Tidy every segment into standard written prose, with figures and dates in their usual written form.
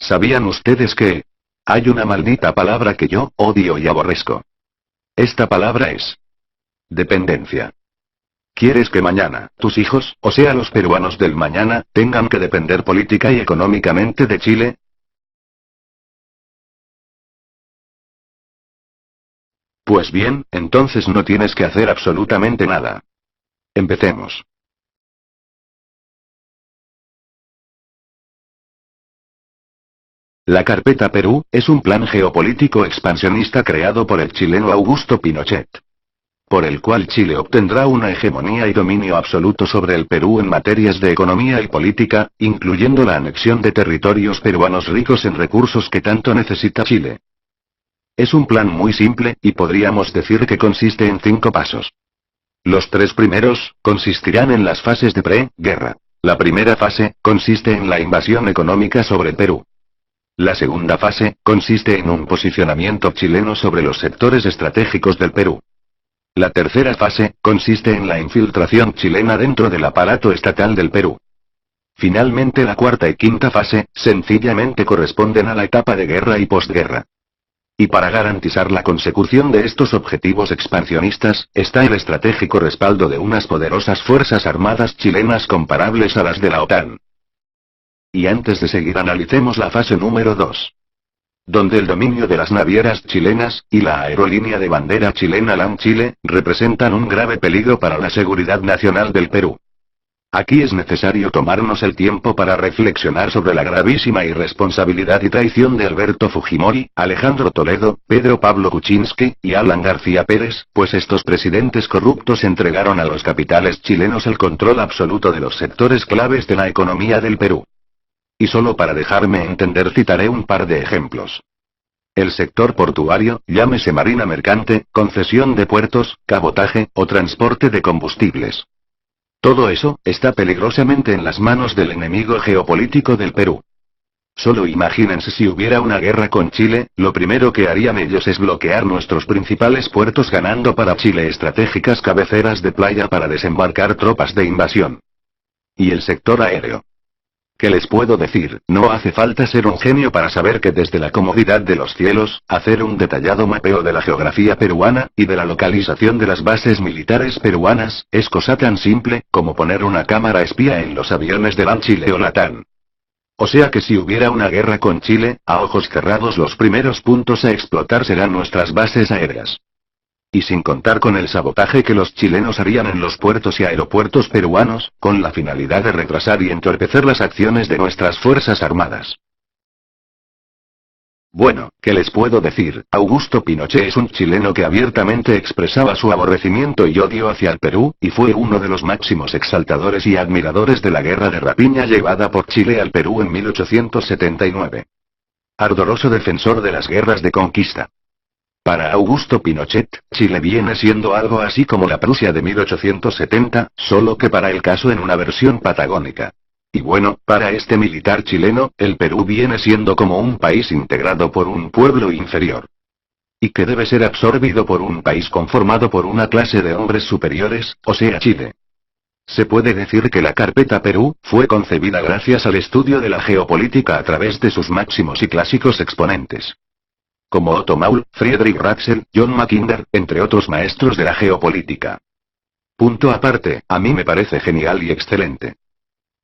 ¿Sabían ustedes que hay una maldita palabra que yo odio y aborrezco? Esta palabra es dependencia. ¿Quieres que mañana, tus hijos, o sea los peruanos del mañana, tengan que depender política y económicamente de Chile? Pues bien, entonces no tienes que hacer absolutamente nada. Empecemos. La Carpeta Perú es un plan geopolítico expansionista creado por el chileno Augusto Pinochet, por el cual Chile obtendrá una hegemonía y dominio absoluto sobre el Perú en materias de economía y política, incluyendo la anexión de territorios peruanos ricos en recursos que tanto necesita Chile. Es un plan muy simple, y podríamos decir que consiste en 5 pasos. Los 3 primeros, consistirán en las fases de pre-guerra. La primera fase, consiste en la invasión económica sobre Perú. La segunda fase, consiste en un posicionamiento chileno sobre los sectores estratégicos del Perú. La tercera fase, consiste en la infiltración chilena dentro del aparato estatal del Perú. Finalmente la cuarta y quinta fase, sencillamente corresponden a la etapa de guerra y posguerra. Y para garantizar la consecución de estos objetivos expansionistas, está el estratégico respaldo de unas poderosas fuerzas armadas chilenas comparables a las de la OTAN. Y antes de seguir analicemos la fase número 2. Donde el dominio de las navieras chilenas, y la aerolínea de bandera chilena LAN Chile, representan un grave peligro para la seguridad nacional del Perú. Aquí es necesario tomarnos el tiempo para reflexionar sobre la gravísima irresponsabilidad y traición de Alberto Fujimori, Alejandro Toledo, Pedro Pablo Kuczynski, y Alan García Pérez, pues estos presidentes corruptos entregaron a los capitales chilenos el control absoluto de los sectores claves de la economía del Perú. Y solo para dejarme entender citaré un par de ejemplos. El sector portuario, llámese marina mercante, concesión de puertos, cabotaje, o transporte de combustibles. Todo eso, está peligrosamente en las manos del enemigo geopolítico del Perú. Solo imagínense si hubiera una guerra con Chile, lo primero que harían ellos es bloquear nuestros principales puertos ganando para Chile estratégicas cabeceras de playa para desembarcar tropas de invasión. Y el sector aéreo. ¿Qué les puedo decir? No hace falta ser un genio para saber que desde la comodidad de los cielos, hacer un detallado mapeo de la geografía peruana, y de la localización de las bases militares peruanas, es cosa tan simple, como poner una cámara espía en los aviones de LAN Chile o LATAN. O sea que si hubiera una guerra con Chile, a ojos cerrados los primeros puntos a explotar serán nuestras bases aéreas. Y sin contar con el sabotaje que los chilenos harían en los puertos y aeropuertos peruanos, con la finalidad de retrasar y entorpecer las acciones de nuestras fuerzas armadas. Bueno, ¿qué les puedo decir? Augusto Pinochet es un chileno que abiertamente expresaba su aborrecimiento y odio hacia el Perú, y fue uno de los máximos exaltadores y admiradores de la guerra de rapiña llevada por Chile al Perú en 1879. Ardoroso defensor de las guerras de conquista. Para Augusto Pinochet, Chile viene siendo algo así como la Prusia de 1870, solo que para el caso en una versión patagónica. Y bueno, para este militar chileno, el Perú viene siendo como un país integrado por un pueblo inferior. Y que debe ser absorbido por un país conformado por una clase de hombres superiores, o sea Chile. Se puede decir que la Carpeta Perú, fue concebida gracias al estudio de la geopolítica a través de sus máximos y clásicos exponentes. Como Otto Maul, Friedrich Ratzel, John Mackinder, entre otros maestros de la geopolítica. Punto aparte, a mí me parece genial y excelente.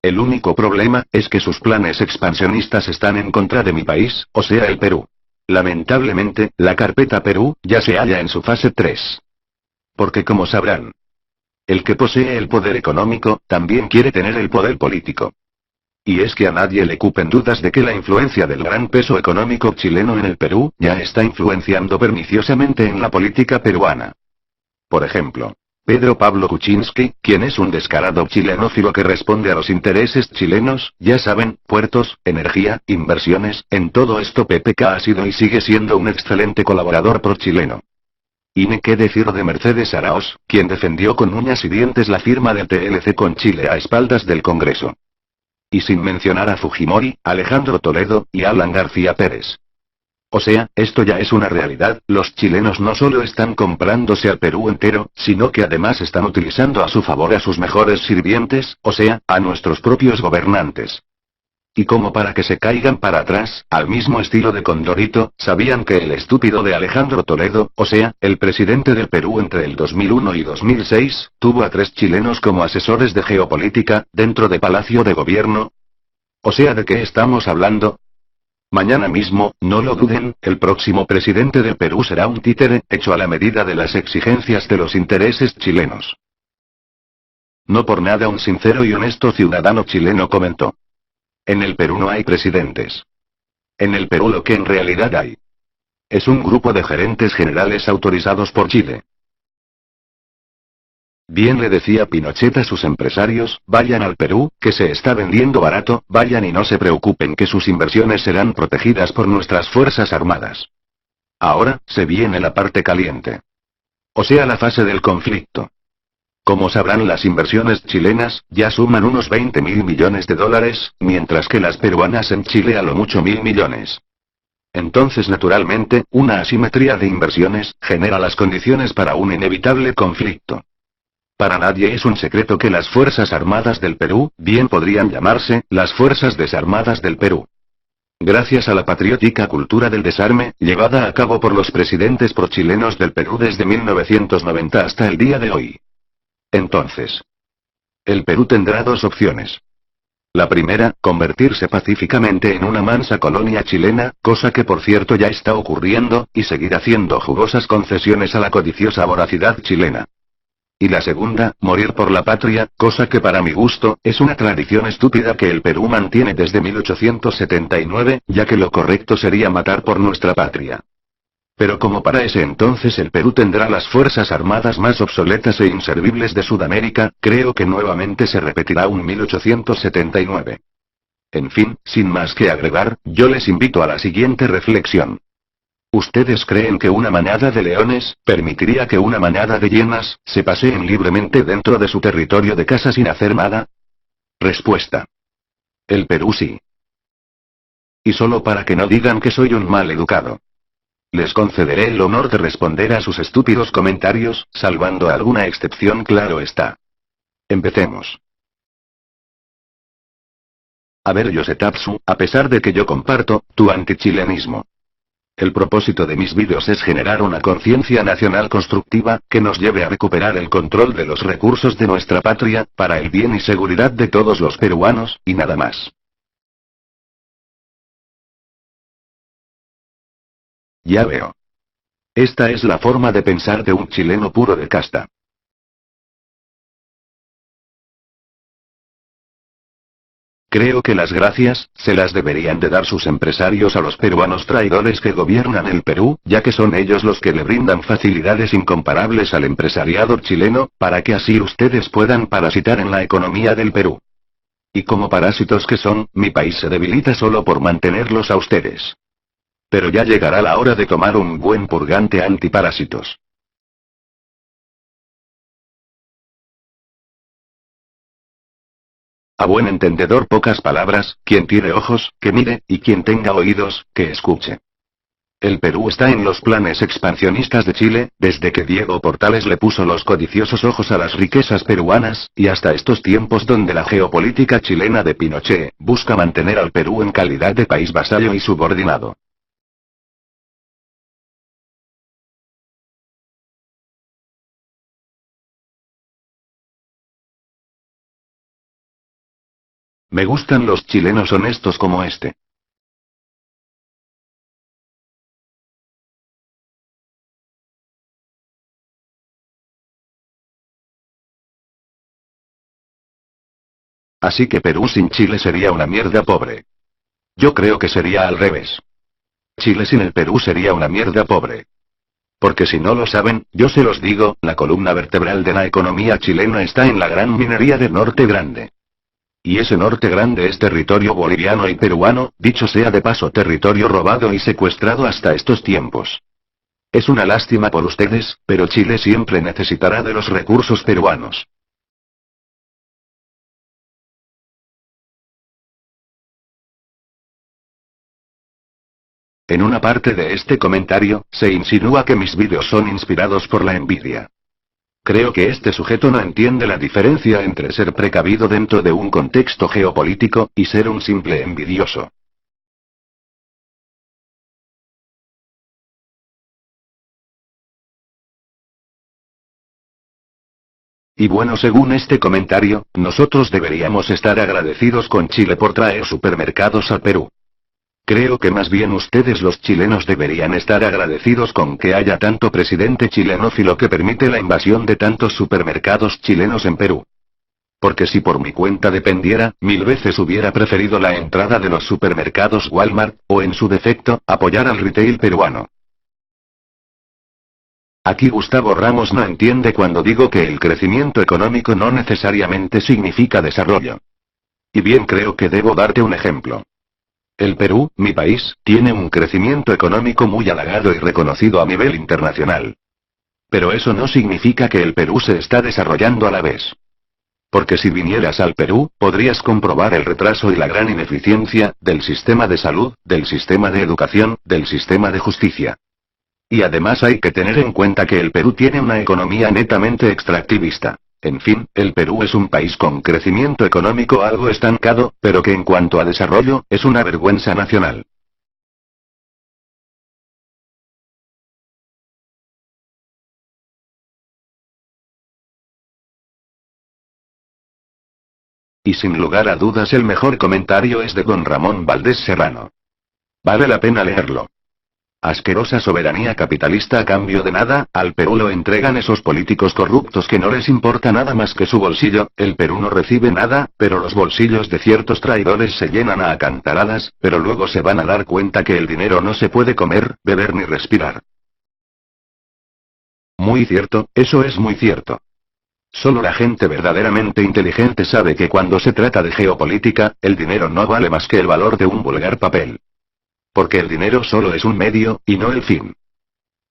El único problema, es que sus planes expansionistas están en contra de mi país, o sea el Perú. Lamentablemente, la Carpeta Perú, ya se halla en su fase 3. Porque como sabrán, el que posee el poder económico, también quiere tener el poder político. Y es que a nadie le cupen dudas de que la influencia del gran peso económico chileno en el Perú, ya está influenciando perniciosamente en la política peruana. Por ejemplo, Pedro Pablo Kuczynski, quien es un descarado chilenófilo que responde a los intereses chilenos, ya saben, puertos, energía, inversiones, en todo esto PPK ha sido y sigue siendo un excelente colaborador pro-chileno. Y ni qué decir de Mercedes Araoz, quien defendió con uñas y dientes la firma del TLC con Chile a espaldas del Congreso. Y sin mencionar a Fujimori, Alejandro Toledo, y Alan García Pérez. O sea, esto ya es una realidad, los chilenos no solo están comprándose al Perú entero, sino que además están utilizando a su favor a sus mejores sirvientes, o sea, a nuestros propios gobernantes. Y como para que se caigan para atrás, al mismo estilo de Condorito, sabían que el estúpido de Alejandro Toledo, o sea, el presidente del Perú entre el 2001 y 2006, tuvo a 3 chilenos como asesores de geopolítica, dentro de Palacio de Gobierno. O sea, ¿de qué estamos hablando? Mañana mismo, no lo duden, el próximo presidente del Perú será un títere, hecho a la medida de las exigencias de los intereses chilenos. No por nada un sincero y honesto ciudadano chileno comentó. En el Perú no hay presidentes. En el Perú lo que en realidad hay es un grupo de gerentes generales autorizados por Chile. Bien le decía Pinochet a sus empresarios, vayan al Perú, que se está vendiendo barato, vayan y no se preocupen que sus inversiones serán protegidas por nuestras fuerzas armadas. Ahora, se viene la parte caliente. O sea, la fase del conflicto. Como sabrán, las inversiones chilenas, ya suman unos 20.000 millones de dólares, mientras que las peruanas en Chile a lo mucho 1.000 millones. Entonces naturalmente, una asimetría de inversiones, genera las condiciones para un inevitable conflicto. Para nadie es un secreto que las Fuerzas Armadas del Perú, bien podrían llamarse, las Fuerzas Desarmadas del Perú. Gracias a la patriótica cultura del desarme, llevada a cabo por los presidentes prochilenos del Perú desde 1990 hasta el día de hoy. Entonces, el Perú tendrá 2 opciones. La primera, convertirse pacíficamente en una mansa colonia chilena, cosa que por cierto ya está ocurriendo, y seguir haciendo jugosas concesiones a la codiciosa voracidad chilena. Y la segunda, morir por la patria, cosa que para mi gusto, es una tradición estúpida que el Perú mantiene desde 1879, ya que lo correcto sería matar por nuestra patria. Pero como para ese entonces el Perú tendrá las fuerzas armadas más obsoletas e inservibles de Sudamérica, creo que nuevamente se repetirá un 1879. En fin, sin más que agregar, yo les invito a la siguiente reflexión. ¿Ustedes creen que una manada de leones, permitiría que una manada de hienas, se paseen libremente dentro de su territorio de casa sin hacer nada? Respuesta. El Perú sí. Y solo para que no digan que soy un mal educado. Les concederé el honor de responder a sus estúpidos comentarios, salvando alguna excepción, claro está. Empecemos. A ver, Yosetatsu, a pesar de que yo comparto tu antichilenismo. El propósito de mis vídeos es generar una conciencia nacional constructiva, que nos lleve a recuperar el control de los recursos de nuestra patria, para el bien y seguridad de todos los peruanos, y nada más. Ya veo. Esta es la forma de pensar de un chileno puro de casta. Creo que las gracias, se las deberían de dar sus empresarios a los peruanos traidores que gobiernan el Perú, ya que son ellos los que le brindan facilidades incomparables al empresariado chileno, para que así ustedes puedan parasitar en la economía del Perú. Y como parásitos que son, mi país se debilita solo por mantenerlos a ustedes. Pero ya llegará la hora de tomar un buen purgante antiparásitos. A buen entendedor, pocas palabras, quien tiene ojos, que mire, y quien tenga oídos, que escuche. El Perú está en los planes expansionistas de Chile, desde que Diego Portales le puso los codiciosos ojos a las riquezas peruanas, y hasta estos tiempos donde la geopolítica chilena de Pinochet, busca mantener al Perú en calidad de país vasallo y subordinado. Me gustan los chilenos honestos como este. Así que Perú sin Chile sería una mierda pobre. Yo creo que sería al revés. Chile sin el Perú sería una mierda pobre. Porque si no lo saben, yo se los digo, la columna vertebral de la economía chilena está en la gran minería de Norte Grande. Y ese Norte Grande es territorio boliviano y peruano, dicho sea de paso, territorio robado y secuestrado hasta estos tiempos. Es una lástima por ustedes, pero Chile siempre necesitará de los recursos peruanos. En una parte de este comentario, se insinúa que mis vídeos son inspirados por la envidia. Creo que este sujeto no entiende la diferencia entre ser precavido dentro de un contexto geopolítico, y ser un simple envidioso. Y bueno, según este comentario, nosotros deberíamos estar agradecidos con Chile por traer supermercados al Perú. Creo que más bien ustedes los chilenos deberían estar agradecidos con que haya tanto presidente chilenófilo que permite la invasión de tantos supermercados chilenos en Perú. Porque si por mi cuenta dependiera, 1000 veces hubiera preferido la entrada de los supermercados Walmart, o en su defecto, apoyar al retail peruano. Aquí Gustavo Ramos no entiende cuando digo que el crecimiento económico no necesariamente significa desarrollo. Y bien, creo que debo darte un ejemplo. El Perú, mi país, tiene un crecimiento económico muy halagado y reconocido a nivel internacional. Pero eso no significa que el Perú se está desarrollando a la vez. Porque si vinieras al Perú, podrías comprobar el retraso y la gran ineficiencia del sistema de salud, del sistema de educación, del sistema de justicia. Y además hay que tener en cuenta que el Perú tiene una economía netamente extractivista. En fin, el Perú es un país con crecimiento económico algo estancado, pero que en cuanto a desarrollo, es una vergüenza nacional. Y sin lugar a dudas el mejor comentario es de don Ramón Valdés Serrano. Vale la pena leerlo. Asquerosa soberanía capitalista a cambio de nada, al Perú lo entregan esos políticos corruptos que no les importa nada más que su bolsillo, el Perú no recibe nada, pero los bolsillos de ciertos traidores se llenan a cantaradas, pero luego se van a dar cuenta que el dinero no se puede comer, beber ni respirar. Muy cierto, eso es muy cierto. Solo la gente verdaderamente inteligente sabe que cuando se trata de geopolítica, el dinero no vale más que el valor de un vulgar papel. Porque el dinero solo es un medio, y no el fin.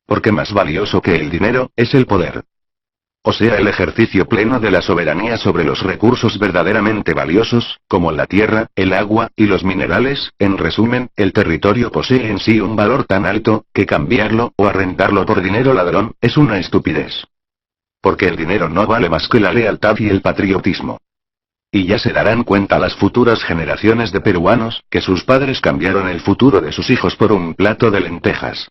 Porque más valioso que el dinero, es el poder. O sea, el ejercicio pleno de la soberanía sobre los recursos verdaderamente valiosos, como la tierra, el agua, y los minerales. En resumen, el territorio posee en sí un valor tan alto, que cambiarlo, o arrendarlo por dinero ladrón, es una estupidez. Porque el dinero no vale más que la lealtad y el patriotismo. Y ya se darán cuenta las futuras generaciones de peruanos, que sus padres cambiaron el futuro de sus hijos por un plato de lentejas.